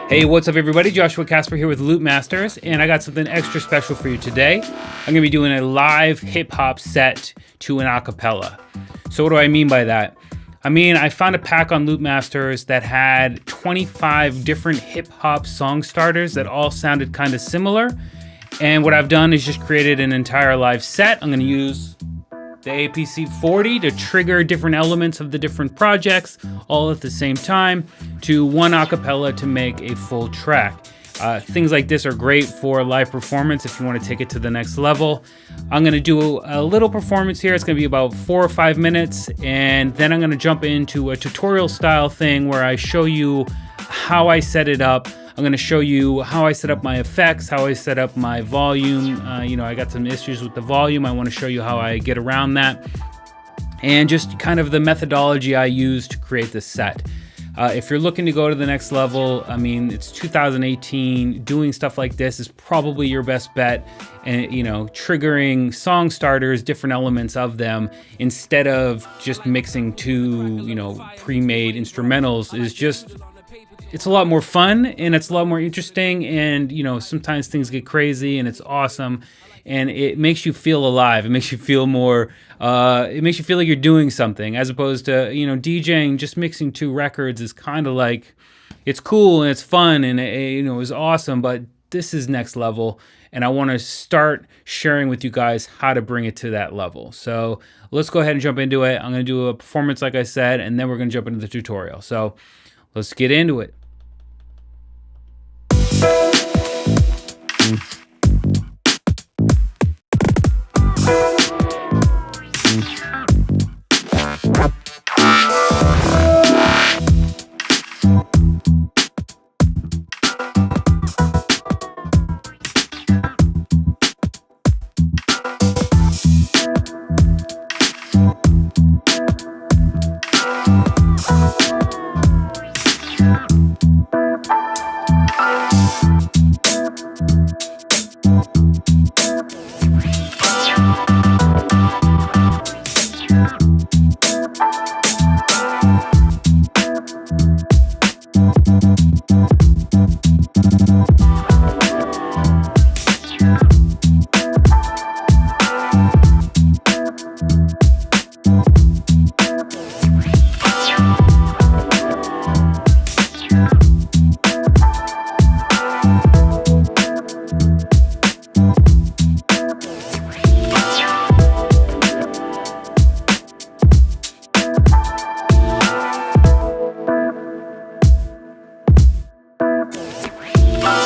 Hey, what's up everybody? Joshua Casper here with Loopmasters, and I got something extra special for you today. I'm gonna be doing a live hip hop set to an acapella. So what do I mean by that? I mean, I found a pack on Loopmasters that had 25 different hip hop song starters that all sounded kind of similar. And what I've done is just created an entire live set. I'm gonna use the APC40 to trigger different elements of the different projects all at the same time to one acapella to make a full track. Things like this are great for live performance if you want to take it to the next level. I'm going to do a little performance here. It's going to be about 4 or 5 minutes, and then I'm going to jump into a tutorial style thing where I show you how I set it up. I'm going to show you how I set up my effects, how I set up my volume. I got some issues with the volume. I want to show you how I get around that, and just kind of the methodology I use to create this set. If you're looking to go to the next level, I mean, it's 2018. Doing stuff like this is probably your best bet. And, triggering song starters, different elements of them, instead of just mixing two, pre-made instrumentals is just... It's a lot more fun and it's a lot more interesting, and sometimes things get crazy and it's awesome, and it makes you feel alive. It makes you feel more it makes you feel like you're doing something, as opposed to DJing. Just mixing two records is kind of like, it's cool and it's fun and it was awesome, but this is next level, and I want to start sharing with you guys how to bring it to that level. So let's go ahead and jump into it. I'm going to do a performance like I said, and then we're going to jump into the tutorial. So let's get into it.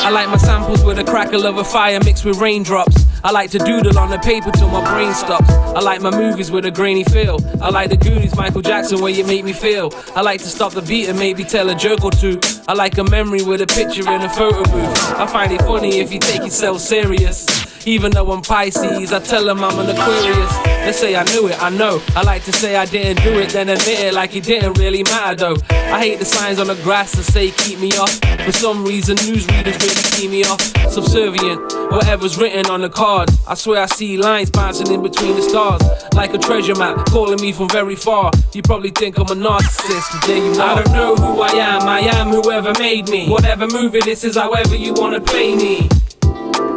I like my samples with a crackle of a fire mixed with raindrops. I like to doodle on the paper till my brain stops. I like my movies with a grainy feel. I like the Goonies, Michael Jackson, where you make me feel. I like to stop the beat and maybe tell a joke or two. I like a memory with a picture in a photo booth. I find it funny if you take yourself serious. Even though I'm Pisces, I tell them I'm an Aquarius. They say I knew it, I know. I like to say I didn't do it, then admit it like it didn't really matter though. I hate the signs on the grass that say keep me off. For some reason, newsreaders really keep me off. Subservient, whatever's written on the cards. I swear I see lines bouncing in between the stars, like a treasure map calling me from very far. You probably think I'm a narcissist, but there you are. I don't know who I am whoever made me. Whatever movie this is, however you wanna play me.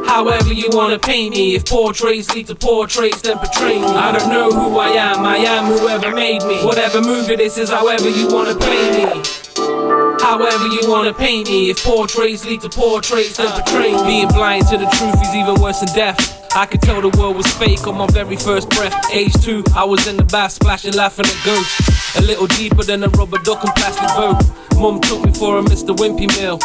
However you wanna paint me. If portraits lead to portraits, then portray me. I don't know who I am whoever made me. Whatever movie this is, however you wanna play me. However you wanna paint me. If portraits lead to portraits, then portray me. Being blind to the truth is even worse than death. I could tell the world was fake on my very first breath. Age 2, I was in the bath splashing, laughing at ghosts. A little deeper than a rubber duck and plastic boat. Mum took me for a Mr. Wimpy meal.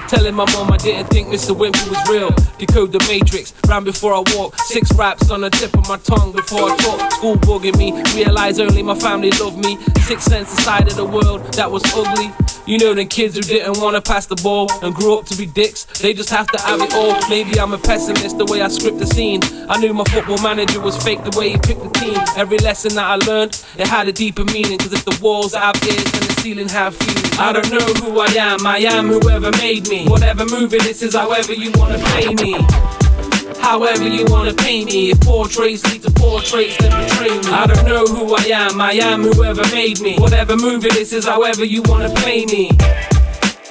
Telling my mom I didn't think Mr. Wimpy was real. Decode the matrix, ran before I walk. 6 raps on the tip of my tongue before I talk. School bugging me, realize only my family loved me. 6 sense side of the world that was ugly. You know them kids who didn't wanna pass the ball and grew up to be dicks. They just have to have it all. Maybe I'm a pessimist the way I script the scene. I knew my football manager was fake the way he picked the team. Every lesson that I learned, it had a deeper meaning. Cause if the walls have ears and the ceiling have feelings. I don't know who I am whoever made me. Whatever movie this is, however you wanna play me. However you wanna paint me. If portraits lead to portraits, then betray me. I don't know who I am whoever made me. Whatever movie this is, however you wanna play me.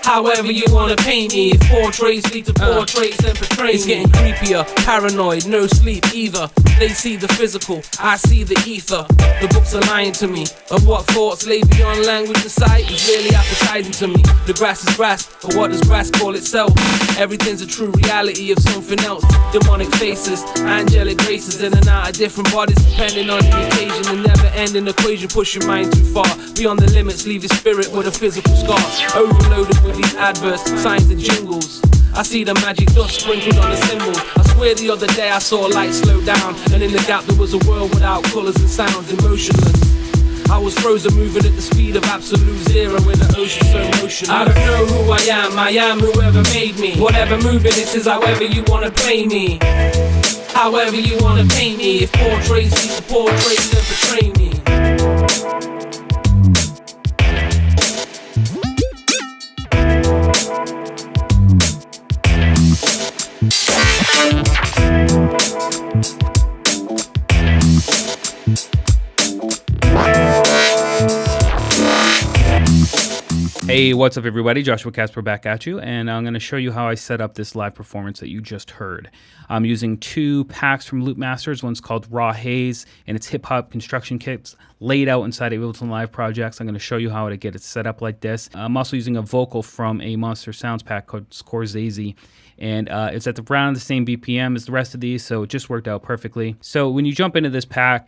However you wanna paint me, if portraits lead to portraits, then portray me. It's getting creepier, paranoid, no sleep either. They see the physical, I see the ether. The books are lying to me, and what thoughts lay beyond language and sight is really appetizing to me. The grass is grass, but what does grass call itself? Everything's a true reality of something else. Demonic faces, angelic graces, in and out of different bodies depending on the occasion. A never-ending equation, push your mind too far beyond the limits, leave your spirit with a physical scar. Overloaded with these adverts, signs and jingles. I see the magic dust sprinkled on the symbols. I swear the other day I saw a light slow down, and in the gap there was a world without colours and sounds, emotionless. I was frozen, moving at the speed of absolute zero in the ocean so motionless. I don't know who I am whoever made me. Whatever moving this is however you wanna play me. However you wanna paint me. If portraits lead to portraits, then portray me. Hey, what's up everybody? Joshua Casper back at you, and I'm going to show you how I set up this live performance that you just heard. I'm using two packs from Loopmasters. One's called Raw Haze, and it's hip-hop construction kits laid out inside Ableton Live projects. I'm going to show you how to get it set up like this. I'm also using a vocal from a Monster Sounds pack called Chords, and it's at around the same BPM as the rest of these, so it just worked out perfectly. So when you jump into this pack,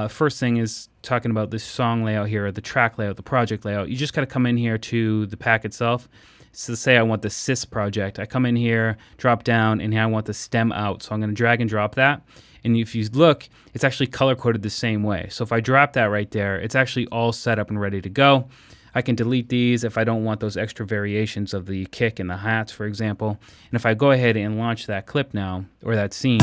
first thing is talking about this song layout here, the track layout, the project layout. You just got to come in here to the pack itself. So say I want the sys project. I come in here, drop down, and here I want the stem out. So I'm going to drag and drop that. And if you look, it's actually color coded the same way. So if I drop that right there, it's actually all set up and ready to go. I can delete these if I don't want those extra variations of the kick and the hats, for example. And if I go ahead and launch that clip now, or that scene,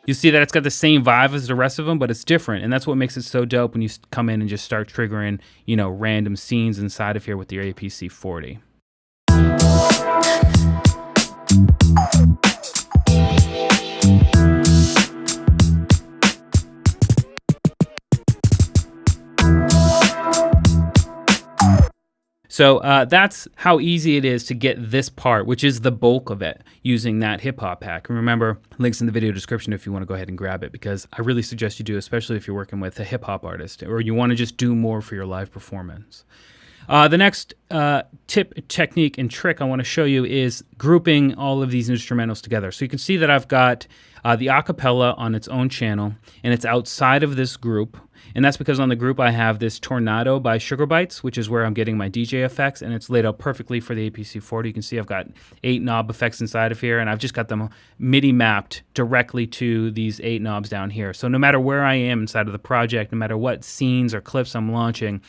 you see that it's got the same vibe as the rest of them, but it's different, and that's what makes it so dope when you come in and just start triggering, you know, random scenes inside of here with your APC40. So that's how easy it is to get this part, which is the bulk of it, using that hip-hop pack. And remember, links in the video description if you want to go ahead and grab it, because I really suggest you do, especially if you're working with a hip-hop artist or you want to just do more for your live performance. The next tip, technique, and trick I want to show you is grouping all of these instrumentals together. So you can see that I've got the acapella on its own channel, and it's outside of this group. And that's because on the group I have this Tornado by Bytes, which is where I'm getting my DJ effects, and it's laid out perfectly for the APC40. You can see I've got 8 knob effects inside of here, and I've just got them MIDI mapped directly to these 8 knobs down here. So no matter where I am inside of the project, no matter what scenes or clips I'm launching,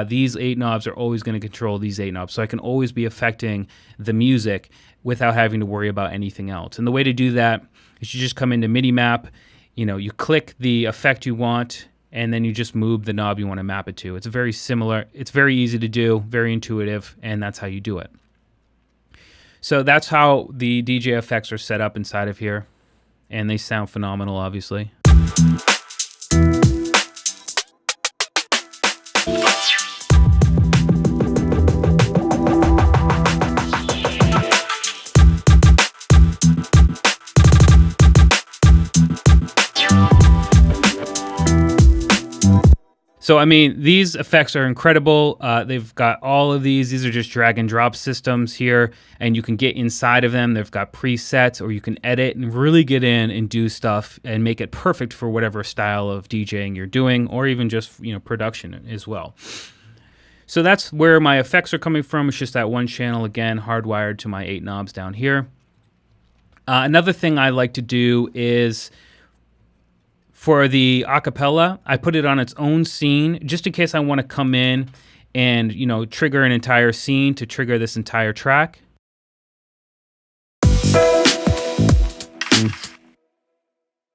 these 8 knobs are always going to control these 8 knobs. So I can always be affecting the music without having to worry about anything else. And the way to do that is you just come into MIDI map, you know, you click the effect you want, and then you just move the knob you want to map it to. It's very similar. It's very easy to do, very intuitive, and that's how you do it. So that's how the DJ effects are set up inside of here, and they sound phenomenal, obviously. So, I mean, these effects are incredible. They've got all of these. These are just drag and drop systems here, and you can get inside of them. They've got presets, or you can edit and really get in and do stuff and make it perfect for whatever style of DJing you're doing, or even just, you know, production as well. So that's where my effects are coming from. It's just that one channel, again, hardwired to my 8 knobs down here. Another thing I like to do is, for the acapella, I put it on its own scene just in case I want to come in and, you know, trigger an entire scene to trigger this entire track.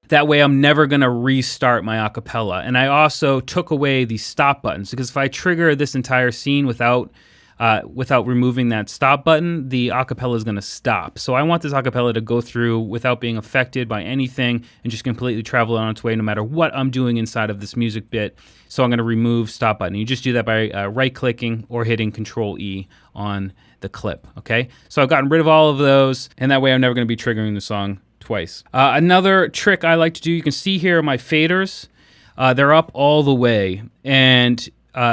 That way I'm never going to restart my acapella. And I also took away the stop buttons, because if I trigger this entire scene without without removing that stop button, the acapella is going to stop. So I want this acapella to go through without being affected by anything and just completely travel on its way no matter what I'm doing inside of this music bit. So I'm going to remove stop button. You just do that by right-clicking or hitting Control-E on the clip, okay? So I've gotten rid of all of those, and that way I'm never going to be triggering the song twice. Another trick I like to do, you can see here my faders. They're up all the way, and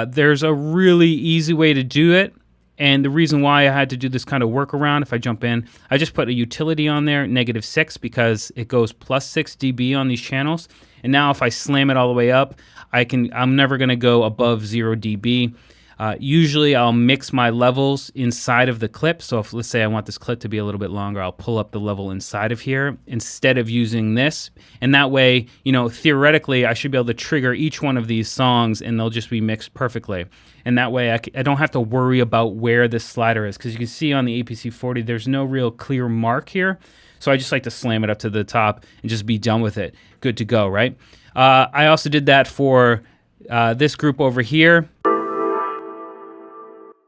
there's a really easy way to do it. And the reason why I had to do this kind of workaround, if I jump in, I just put a utility on there, -6, because it goes +6 dB on these channels. And now if I slam it all the way up, I'm never going to go above 0 dB. Usually I'll mix my levels inside of the clip. So if, let's say I want this clip to be a little bit longer, I'll pull up the level inside of here instead of using this. And that way, you know, theoretically, I should be able to trigger each one of these songs and they'll just be mixed perfectly. And that way I don't have to worry about where this slider is, because you can see on the APC40, there's no real clear mark here. So I just like to slam it up to the top and just be done with it. Good to go, right? I also did that for this group over here.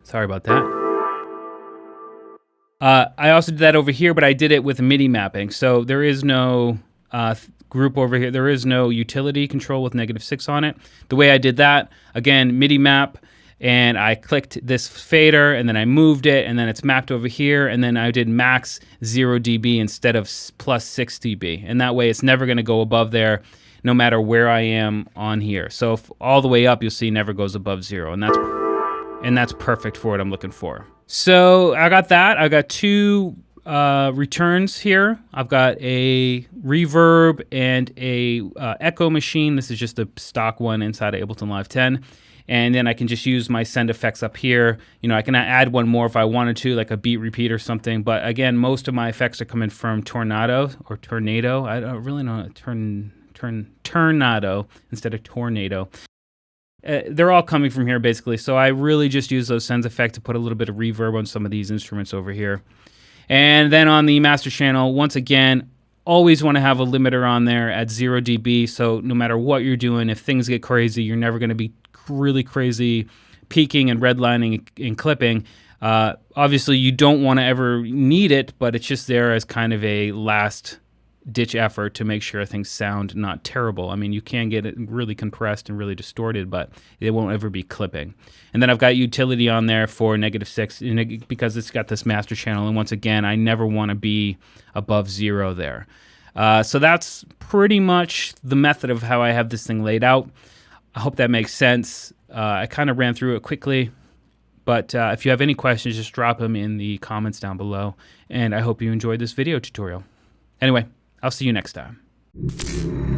Sorry about that. I also did that over here, but I did it with MIDI mapping. So there is no group over here. There is no utility control with -6 on it. The way I did that, again, MIDI map, and I clicked this fader, and then I moved it, and then it's mapped over here, and then I did max 0 dB instead of +6 dB. And that way it's never going to go above there no matter where I am on here. So if all the way up, you'll see never goes above 0, and that's perfect for what I'm looking for. So I got that. I got two returns here. I've got a reverb and a echo machine. This is just a stock one inside of Ableton Live 10. And then I can just use my send effects up here. You know, I can add one more if I wanted to, like a beat repeat or something. But again, most of my effects are coming from Tornado or Tornado. I don't really know. Turnado instead of Tornado. They're all coming from here basically, so I really just use those sends effects to put a little bit of reverb on some of these instruments over here. And then on the master channel, once again, always want to have a limiter on there at 0 dB, so no matter what you're doing, if things get crazy, you're never going to be really crazy peaking and redlining and clipping. Obviously, you don't want to ever need it, but it's just there as kind of a last ditch effort to make sure things sound not terrible. I mean, you can get it really compressed and really distorted, but it won't ever be clipping. And then I've got utility on there for -6 because it's got this master channel. And once again, I never want to be above 0 there. So that's pretty much the method of how I have this thing laid out. I hope that makes sense. I kind of ran through it quickly, but if you have any questions, just drop them in the comments down below. And I hope you enjoyed this video tutorial. Anyway, I'll see you next time.